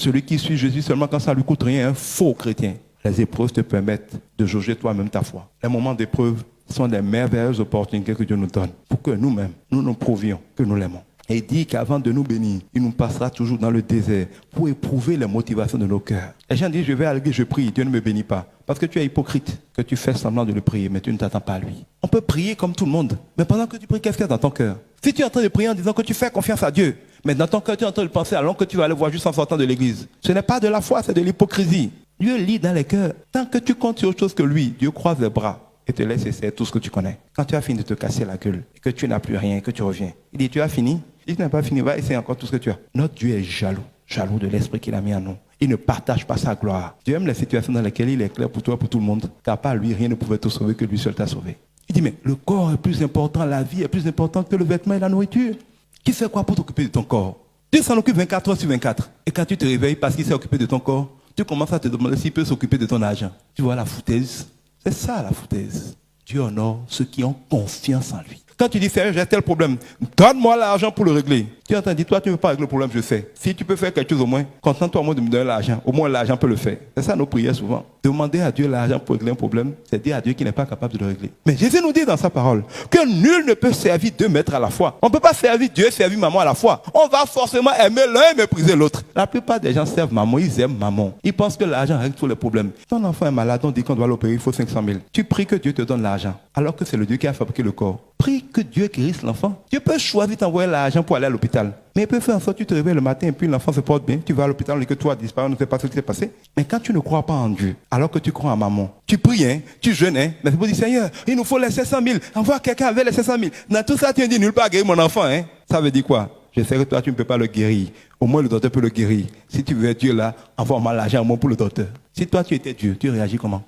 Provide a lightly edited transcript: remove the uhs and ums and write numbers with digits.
Celui qui suit Jésus seulement quand ça lui coûte rien est un faux chrétien. Les épreuves te permettent de jauger toi-même ta foi. Les moments d'épreuve sont des merveilleuses opportunités que Dieu nous donne pour que nous-mêmes, nous prouvions que nous l'aimons. Et il dit qu'avant de nous bénir, il nous passera toujours dans le désert pour éprouver les motivations de nos cœurs. Les gens disent, je vais à l'église, je prie, Dieu ne me bénit pas. Parce que tu es hypocrite, que tu fais semblant de le prier, mais tu ne t'attends pas à lui. On peut prier comme tout le monde, mais pendant que tu pries, qu'est-ce qu'il y a dans ton cœur? Si tu es en train de prier en disant que tu fais confiance à Dieu, mais dans ton cœur, tu es en train de penser à l'homme que tu vas aller voir juste en sortant de l'église. Ce n'est pas de la foi, c'est de l'hypocrisie. Dieu lit dans les cœurs. Tant que tu comptes sur autre chose que lui, Dieu croise les bras et te laisse essayer tout ce que tu connais. Quand tu as fini de te casser la gueule, et que tu n'as plus rien, et que tu reviens, il dit, tu as fini? Si tu n'as pas fini, va essayer encore tout ce que tu as. Notre Dieu est jaloux de l'esprit qu'il a mis en nous. Il ne partage pas sa gloire. Dieu aime les situations dans lesquelles il est clair pour toi, pour tout le monde, car par lui, rien ne pouvait te sauver que lui seul t'a sauvé. Il dit, mais le corps est plus important, la vie est plus importante que le vêtement et la nourriture. Qui fait quoi pour t'occuper de ton corps? Dieu s'en occupe 24 heures sur 24. Et quand tu te réveilles parce qu'il s'est occupé de ton corps, tu commences à te demander s'il peut s'occuper de ton argent. Tu vois la foutaise? C'est ça la foutaise. Dieu honore ceux qui ont confiance en lui. Quand tu dis, Seigneur, j'ai tel problème, donne-moi l'argent pour le régler. Tu entends dire, toi, tu ne veux pas régler le problème, je fais. Si tu peux faire quelque chose au moins, contente-toi au moins de me donner l'argent. Au moins, l'argent peut le faire. C'est ça nos prières souvent. Demander à Dieu l'argent pour régler un problème, c'est dire à Dieu qu'il n'est pas capable de le régler. Mais Jésus nous dit dans sa parole que nul ne peut servir deux maîtres à la fois. On ne peut pas servir Dieu et servir maman à la fois. On va forcément aimer l'un et mépriser l'autre. La plupart des gens servent maman, ils aiment maman. Ils pensent que l'argent règle tous les problèmes. Ton enfant est malade, on dit qu'on doit l'opérer, il faut 500 000. Tu pries que Dieu te donne l'argent, alors que c'est le Dieu qui a fabriqué le corps. Prie que Dieu guérisse l'enfant. Dieu peut choisir d'envoyer l'argent pour aller à l'hôpital. Mais il peut faire en sorte que tu te réveilles le matin et puis l'enfant se porte bien. Tu vas à l'hôpital, on dit que toi disparu, on ne sait pas ce qui s'est passé. Mais quand tu ne crois pas en Dieu, alors que tu crois en maman, tu pries, hein, tu jeûnes, hein, mais c'est pour dire, Seigneur, il nous faut les 500 000. Envoie quelqu'un avec les 500 000. Dans tout ça, tu ne dis nulle part guérir mon enfant. Hein. Ça veut dire quoi? Je sais que toi, tu ne peux pas le guérir. Au moins, le docteur peut le guérir. Si tu veux être Dieu là, envoie-moi l'argent au moins pour le docteur. Si toi, tu étais Dieu, tu réagis comment?